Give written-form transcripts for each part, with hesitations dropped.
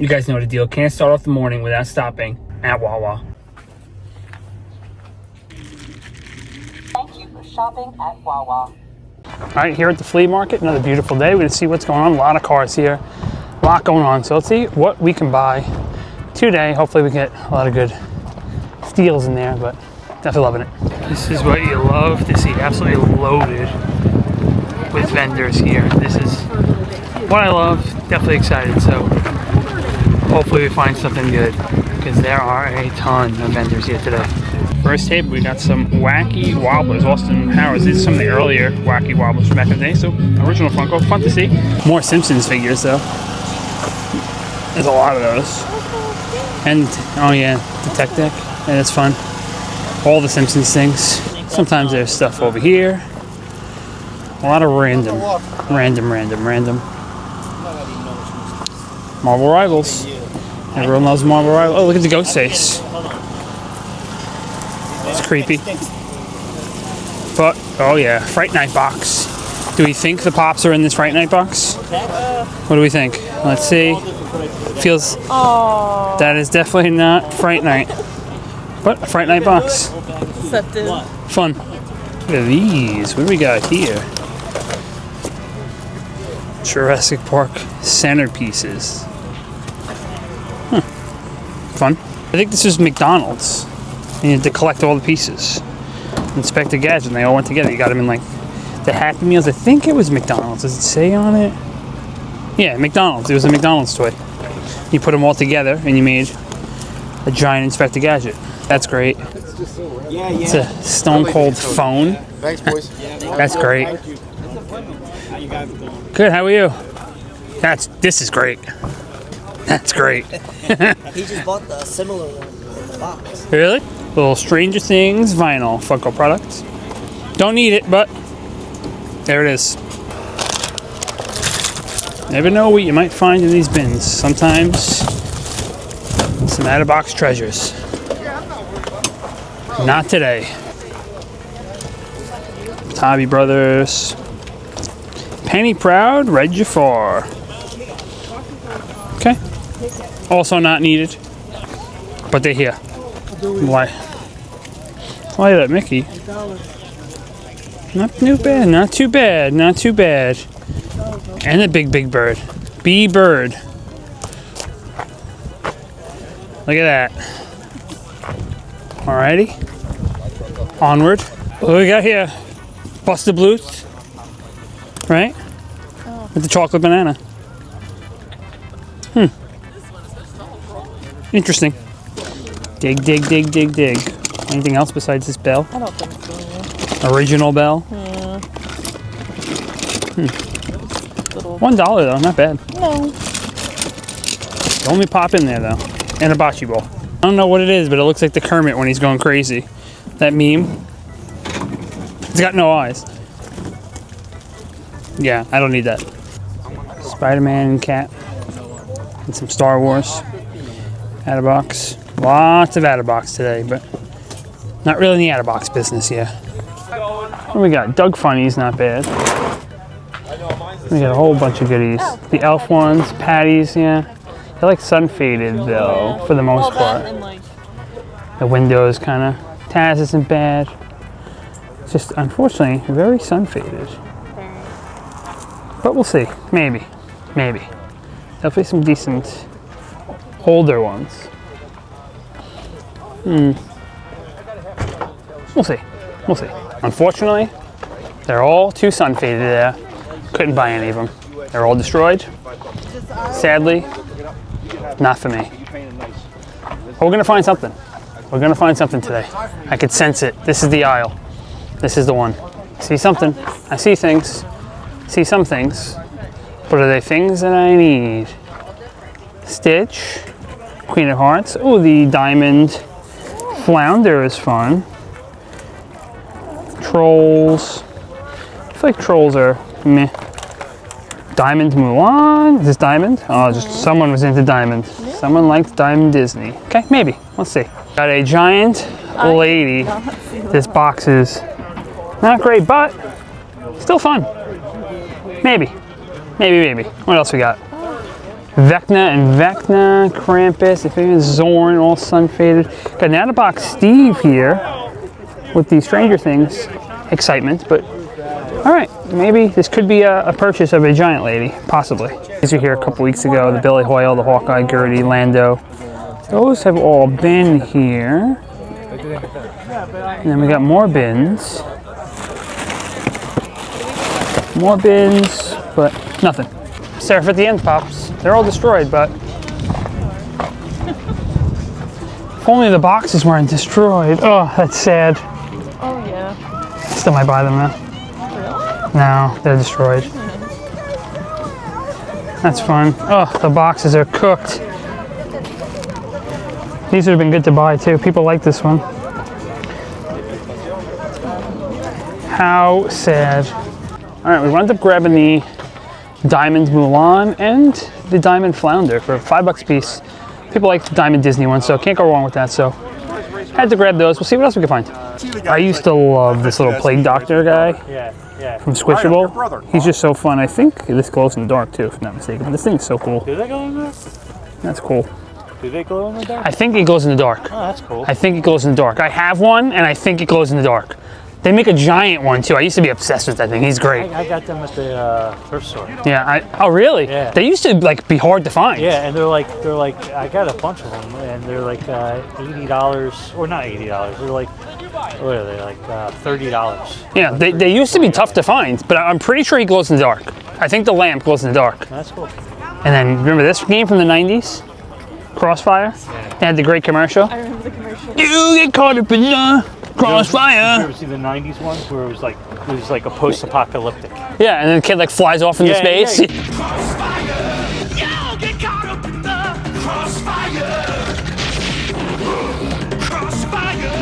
You guys know the deal. Can't start off the morning without stopping at Wawa. Thank you for shopping at Wawa. All right, here at the flea market, another beautiful day. We're gonna see what's going on. A lot of cars here, a lot going on. So let's see what we can buy today. Hopefully we get a lot of good steals in there, but definitely loving it. This is what you love to see. Absolutely loaded with vendors here. This is what I love. Definitely excited. So hopefully we find something good because there are a ton of vendors here today. First table, we got some Wacky Wobblers. Austin Powers. These are some of the earlier Wacky Wobblers from back in the day. So original Funko, fun to see. More Simpsons figures though. There's a lot of those. And oh yeah, the tech deck. And it's fun. All the Simpsons things. Sometimes there's stuff over here. A lot of random. Marvel Rivals. Everyone loves Marvel Rivals. Oh, look at the ghost face. It's creepy. But, oh yeah, Fright Night box. Do we think the Pops are in this Fright Night box? What do we think? Let's see. Feels... Aww. That is definitely not Fright Night. But a Fright Night box. Accepted. Fun. Look at these. What do we got here? Jurassic Park centerpieces. Huh. Fun. I think this is McDonald's. You had to collect all the pieces. Inspector Gadget, and they all went together. You got them in like the Happy Meals. I think it was McDonald's. Does it say on it? Yeah, McDonald's. It was a McDonald's toy. You put them all together and you made a giant Inspector Gadget. That's great. It's a Stone Cold phone. Thanks, boys. That's great. Good, how are you? This is great. That's great. He just bought the similar one in the box. Really? Little Stranger Things vinyl Funko product. Don't need it, but there it is. Never know what you might find in these bins. Sometimes some out-of-box treasures. Not today. Tobby Brothers. Penny Proud, Red Jafar. Okay. Also not needed. But they're here. Why? Why that Mickey? Not too bad, not too bad, not too bad. And the big bird. B-Bird. Look at that. Alrighty. Onward. What do we got here? Buster Bluth. Right? Oh. With the chocolate banana. Interesting. Dig. Anything else besides this bell? I don't think so. Original bell? Yeah. Little... $1 though, not bad. No. Don't let me pop in there though. And a bocce ball. I don't know what it is, but it looks like the Kermit when he's going crazy. That meme. He's got no eyes. Yeah, I don't need that. Spider-Man and Cat. And some Star Wars. Out-of-box. Lots of out-of-box today, but not really in the out-of-box business yet. What do we got? Doug Funny's not bad. We got a whole bunch of goodies. The Elf ones, Patties, yeah. They're like sun-faded though, for the most part. The windows kind of. Taz isn't bad. It's just, unfortunately, very sun-faded. But we'll see. Maybe. Definitely some decent older ones. We'll see. Unfortunately, they're all too sun-faded there. Couldn't buy any of them. They're all destroyed. Sadly, not for me. But we're gonna find something. We're gonna find something today. I could sense it. This is the aisle. This is the one. See something. I see things. See some things. But are they things that I need? Stitch. Queen of Hearts. Oh, the diamond flounder is fun. Trolls. I feel like trolls are meh. Diamond Mulan. Is this diamond? Oh, just someone was into diamond. Someone liked Diamond Disney. Okay, maybe. Let's see. Got a giant lady. This box is not great, but still fun. Maybe. What else we got? Vecna and Vecna, Krampus, if even Zorn, all sun faded. Got an out-of-box Steve here with the Stranger Things excitement, but all right, maybe this could be a purchase of a giant lady, possibly. These were here a couple weeks ago, the Billy Hoyle, the Hawkeye, Gertie, Lando. Those have all been here. And then we got more bins. More bins, but nothing. Seraph at the end pops. They're all destroyed, but if only the boxes weren't destroyed. Oh, that's sad. Oh, yeah. Still might buy them though. Really? No, they're destroyed. That's fun. Oh, the boxes are cooked. These would have been good to buy too. People like this one. How sad. All right, we wound up grabbing the Diamond Mulan and the Diamond Flounder for $5 a piece. People like the Diamond Disney one, so can't go wrong with that. So had to grab those. We'll see what else we can find. I used to love this little Plague Doctor guy from Squishable. He's just so fun. I think this glows in the dark too, if I'm not mistaken. But this thing is so cool. Do they glow in the dark? That's cool. Do they glow in the dark? I think it glows in the dark. Oh, that's cool. I think it glows in the dark. I have one, and I think it glows in the dark. They make a giant one too. I used to be obsessed with that thing. He's great. I got them at the thrift store. Yeah. Oh, really? Yeah. They used to like be hard to find. Yeah, and they're like I got a bunch of them, and they're like $80 or not $80. They're like what are they like $30? Yeah. They used to be tough to find, but I'm pretty sure he glows in the dark. I think the lamp glows in the dark. That's cool. And then remember this game from the '90s, Crossfire? Yeah. They had the great commercial. I remember the commercial. You get caught up in the Did crossfire. you ever see the '90s ones where it was like a post-apocalyptic? Yeah, and then the kid like flies off into space. Yeah. Get caught up in the crossfire. Crossfire.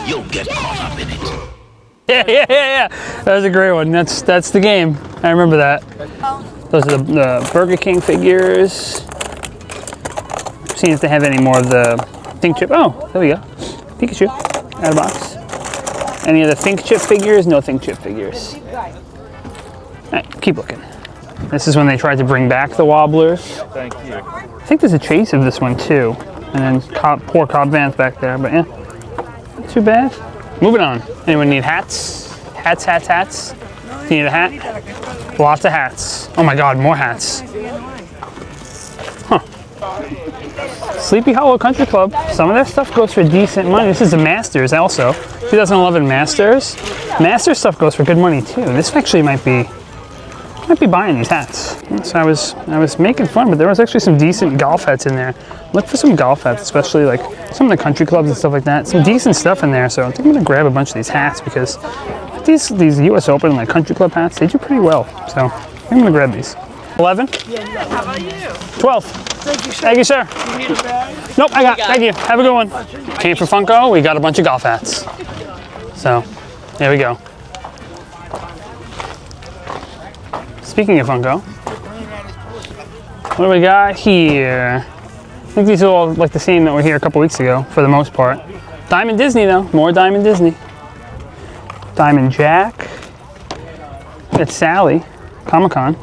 You'll get caught up in it. Yeah. That was a great one. That's the game. I remember that. Those are the Burger King figures. Seeing if they have any more of the Think Chip. Oh, there we go. Pikachu, out of box. Any of the Think Chip figures? No Think Chip figures. All right, keep looking. This is when they tried to bring back the Wobblers. Thank you. I think there's a chase of this one too. And then poor Cobb Vanth back there, but yeah, not too bad. Moving on. Anyone need hats? Hats? You need a hat? Lots of hats. Oh my God, more hats. Huh. Sleepy Hollow Country Club. Some of their stuff goes for decent money. This is the Masters also. 2011 Masters. Masters stuff goes for good money too. This actually might be buying these hats. So I was making fun, but there was actually some decent golf hats in there. Look for some golf hats, especially like some of the country clubs and stuff like that. Some decent stuff in there. So I think I'm gonna grab a bunch of these hats because these US Open and like country club hats, they do pretty well. So I'm gonna grab these. 11? How about you? 12. Thank you, sir. You need a bag? Nope, I got. Thank you. Have a good one. Came for Funko. We got a bunch of golf hats. So there we go. Speaking of Funko, what do we got here? I think these are all like the same that were here a couple weeks ago for the most part. Diamond Disney though, more Diamond Disney. Diamond Jack. It's Sally, Comic-Con.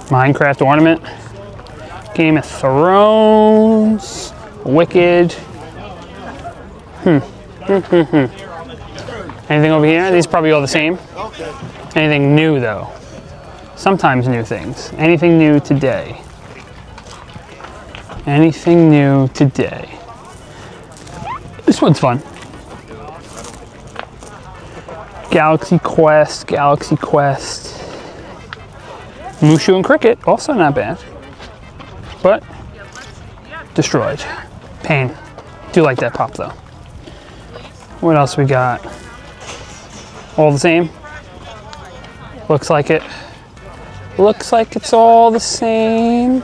Minecraft ornament. Game of Thrones. Wicked. Anything over here? These are probably all the same. Anything new though? Sometimes new things. Anything new today? Anything new today? This one's fun. Galaxy Quest. Mushu and Cricket, also not bad. But destroyed. Pain. Do like that pop though. What else we got? All the same? Looks like it. Looks like it's all the same.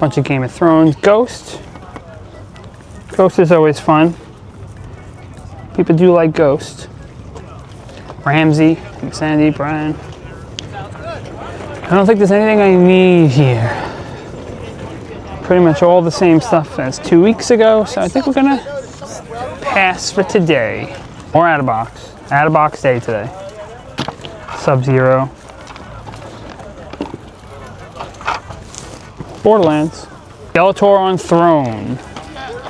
Bunch of Game of Thrones. Ghost. Ghost is always fun. People do like Ghost. Ramsey, Sandy, Brian. I don't think there's anything I need here. Pretty much all the same stuff as 2 weeks ago, so I think we're gonna pass for today. More out of box. Out of box day today. Sub-Zero. Borderlands. Skeletor on throne.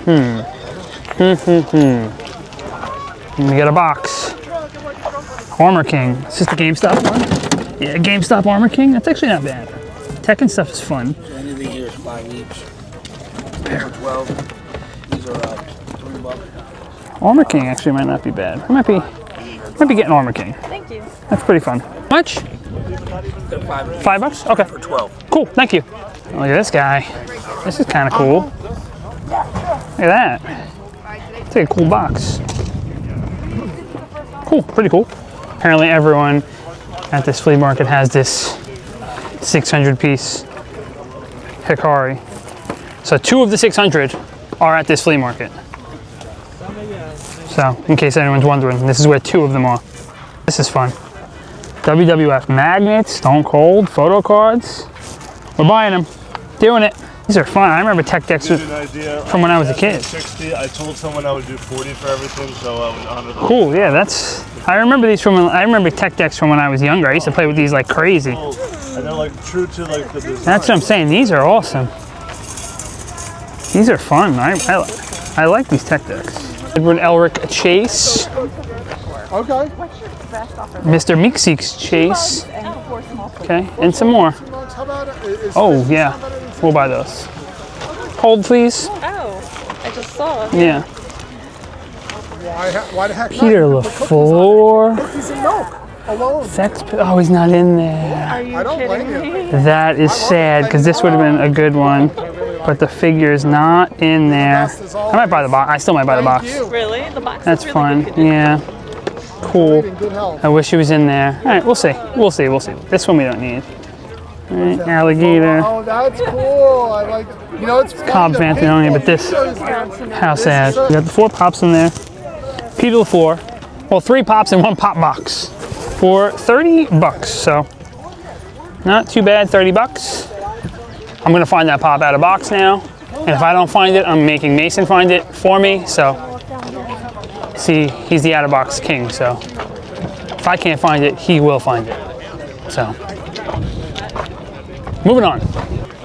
Let me get a box. Armor King. Is this the GameStop one? Yeah, GameStop Armor King. That's actually not bad. Tekken stuff is fun. Anything here is 5 each. These are 12. These are $3. Armor King actually might not be bad. I might be getting Armor King. Thank you. That's pretty fun. How much? They're $5 $5? Okay. for 12. Cool, thank you. Look at this guy. This is kind of cool. Look at that. It's like a cool box. Cool, pretty cool. Apparently everyone at this flea market has this 600-piece Hikari. So 2 of the 600 are at this flea market. So, in case anyone's wondering, this is where 2 of them are. This is fun. WWF magnets, Stone Cold, photo cards. We're buying them. Doing it. These are fun. I remember tech decks from when I was a kid. 60. I told someone I would do 40 for everything, so I was honored. Cool, yeah, that's... I remember these from... I remember tech decks from when I was younger. I used to play with these like crazy. And they're like true to like the design. That's what I'm saying. These are awesome. These are fun. I like these tech decks. Edward Elric Chase. Okay. Mr. Meeseeks Chase. Okay, and some more. Oh, yeah. We'll buy those. Hold, please. Oh, I just saw it. Yeah. Why the heck Peter not? LaFleur. Cookies and milk alone. Oh, he's not in there. Are you I don't blame kidding you. me? That is sad, because this would have been a good one. But the figure is not in there. I might buy the box. I still might buy the box. Really? The box That's is really fun. good. Yeah. Cool. In good health. I wish he was in there. All right, we'll see. We'll see. We'll see. This one we don't need. All right, alligator. Oh, that's cool. I like. You know, it's Cobb Vanth, we don't need, but this. How sad. We got the 4 pops in there. Peter LaFleur. Well, 3 pops and 1 pop box for $30. So not too bad. $30. I'm gonna find that pop out of box now, and if I don't find it, I'm making Mason find it for me. So, see, he's the out of box king. So, if I can't find it, he will find it. So, moving on.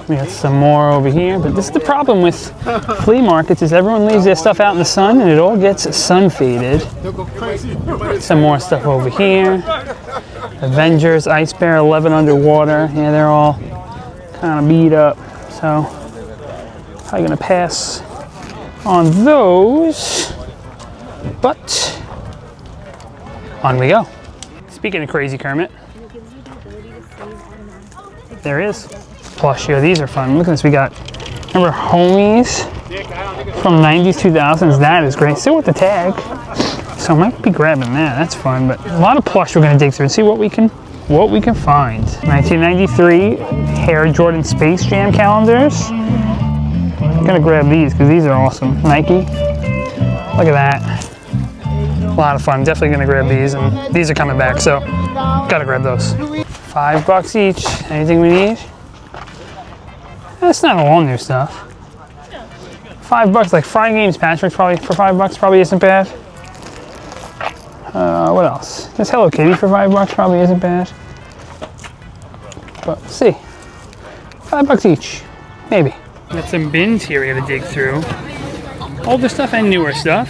We got some more over here, but this is the problem with flea markets: is everyone leaves their stuff out in the sun, and it all gets sun faded. Some more stuff over here. Avengers, Ice Bear, 11 Underwater. Yeah, they're all kind of beat up, so probably gonna pass on those, but on we go. Speaking of Crazy Kermit, there is plushie. These are fun. Look at this. We got, remember Homies from 90s, 2000s. That is great. Still with the tag, so I might be grabbing that. That's fun. But a lot of plush we're gonna dig through and see what we can find. 1993 Air Jordan Space Jam calendars. I'm gonna grab these because these are awesome. Nike. Look at that. A lot of fun. Definitely gonna grab these, and these are coming back, so gotta grab those. $5 each. Anything we need? That's not all new stuff. $5, like Friday Games Patrick's probably for $5 probably isn't bad. What else? This Hello Kitty for $5 probably isn't bad. But let's see. $5 each. Maybe. Got some bins here we gotta dig through. Older stuff and newer stuff.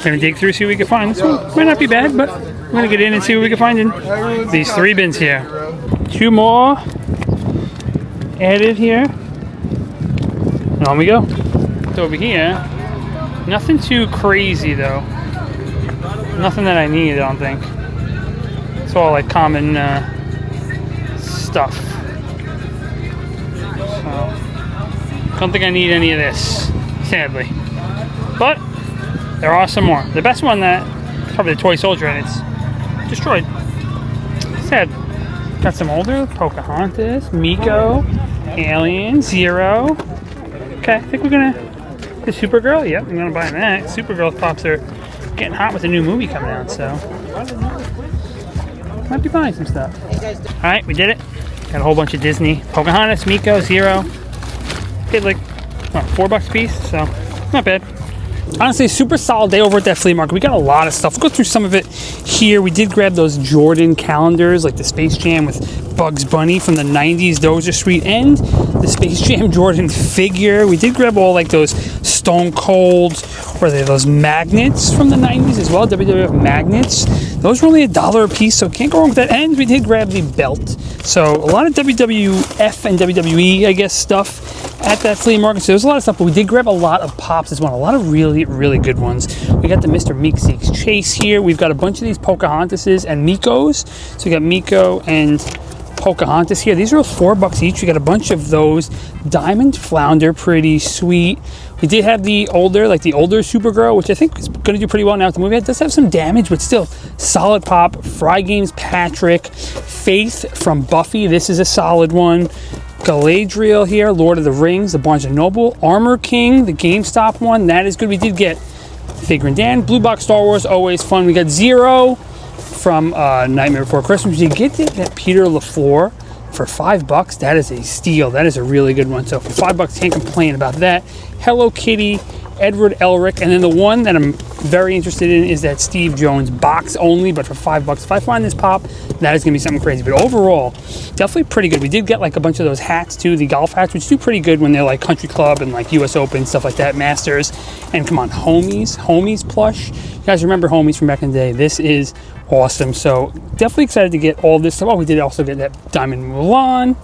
Gonna dig through, see what we can find. This one might not be bad, but we're gonna get in and see what we can find in these 3 bins here. 2 more added here. And on we go. So over here, nothing too crazy though. Nothing that I need, I don't think. It's all like common stuff. So, don't think I need any of this, sadly. But there are some more. The best one that is probably the Toy Soldier, and it's destroyed. Sad. Got some older Pocahontas, Miko, Alien, Zero. Okay, I think we're gonna the Supergirl. Yep, I'm gonna buy that. Supergirl pops are getting hot with a new movie coming out, so might be buying some stuff. All right, we did it. Got a whole bunch of Disney. Pocahontas, Miko, Zero. Paid like what, $4 a piece, so not bad. Honestly, super solid day over at that flea market. We got a lot of stuff. We'll go through some of it here. We did grab those Jordan calendars, like the Space Jam with Bugs Bunny from the 90s. Those are sweet. And the Space Jam Jordan figure. We did grab all like those Stone Cold, or those magnets from the 90s as well, WWF magnets. Those were only $1 a piece, so can't go wrong with that. And we did grab the belt. So a lot of WWF and WWE, I guess, stuff at that flea market. So there's a lot of stuff, but we did grab a lot of pops as well. A lot of really, really good ones. We got the Mr. Meekseek's Chase here. We've got a bunch of these Pocahontases and Mikos. So we got Miko and Pocahontas here. These are $4 each. We got a bunch of those. Diamond Flounder, pretty sweet. We did have the older Supergirl, which I think is going to do pretty well now with the movie. It does have some damage, but still solid pop. Fry Games Patrick, Faith from Buffy. This is a solid one. Galadriel here, Lord of the Rings, the Barnes & Noble, Armor King, the GameStop one. That is good. We did get Figure and Dan. Blue Box Star Wars, always fun. We got Zero from Nightmare Before Christmas. We did get that Peter LaFleur for $5. That is a steal. That is a really good one. So for $5, can't complain about that. Hello Kitty, Edward Elric, and then the one that I'm very interested in is that Steve Jones box only, but for $5. If I find this pop, that is going to be something crazy. But overall, definitely pretty good. We did get like a bunch of those hats too, the golf hats, which do pretty good when they're like Country Club and like US Open, stuff like that, Masters. And come on, Homies plush. You guys remember Homies from back in the day? This is awesome. So definitely excited to get all this stuff. Oh, we did also get that Diamond Mulan.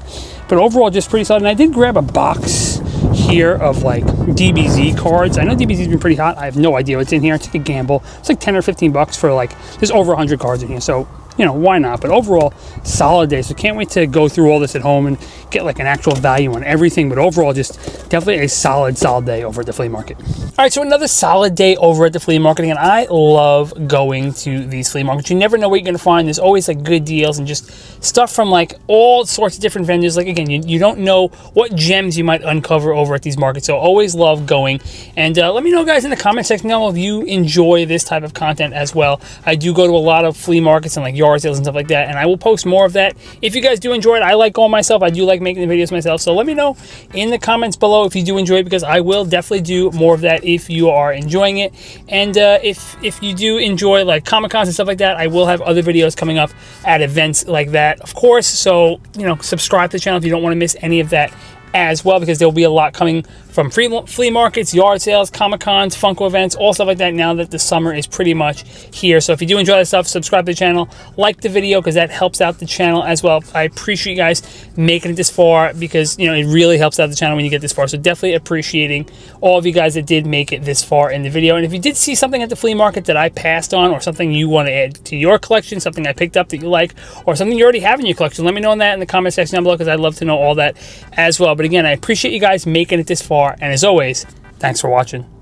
But overall, just pretty solid. And I did grab a box here of like DBZ cards. I know DBZ's been pretty hot. I have no idea what's in here. It's like a gamble. It's like 10 or 15 bucks for like, there's over 100 cards in here. So, you know, why not? But overall, solid day. So can't wait to go through all this at home and get like an actual value on everything. But overall, just definitely a solid day over at the flea market. All right, so another solid day over at the flea market. Again, I love going to these flea markets. You never know what you're going to find. There's always like good deals and just stuff from like all sorts of different vendors. Like again, you don't know what gems you might uncover over at these markets. So always love going. And let me know, guys, in the comment section down below if you enjoy this type of content as well. I do go to a lot of flea markets and like yard sales and stuff like that, and I will post more of that if you guys do enjoy it. I like going myself. I do like making the videos myself. So let me know in the comments below if you do enjoy it, because I will definitely do more of that if you are enjoying it. And if you do enjoy like Comic-Cons and stuff like that, I will have other videos coming up at events like that, of course. So, you know, subscribe to the channel if you don't want to miss any of that as well, because there will be a lot coming from flea markets, yard sales, Comic-Cons, Funko events, all stuff like that now that the summer is pretty much here. So if you do enjoy that stuff, subscribe to the channel, like the video, because that helps out the channel as well. I appreciate you guys making it this far, because, you know, it really helps out the channel when you get this far. So definitely appreciating all of you guys that did make it this far in the video. And if you did see something at the flea market that I passed on, or something you want to add to your collection, something I picked up that you like, or something you already have in your collection, let me know that in the comment section down below, because I'd love to know all that as well. But again, I appreciate you guys making it this far, and as always, thanks for watching.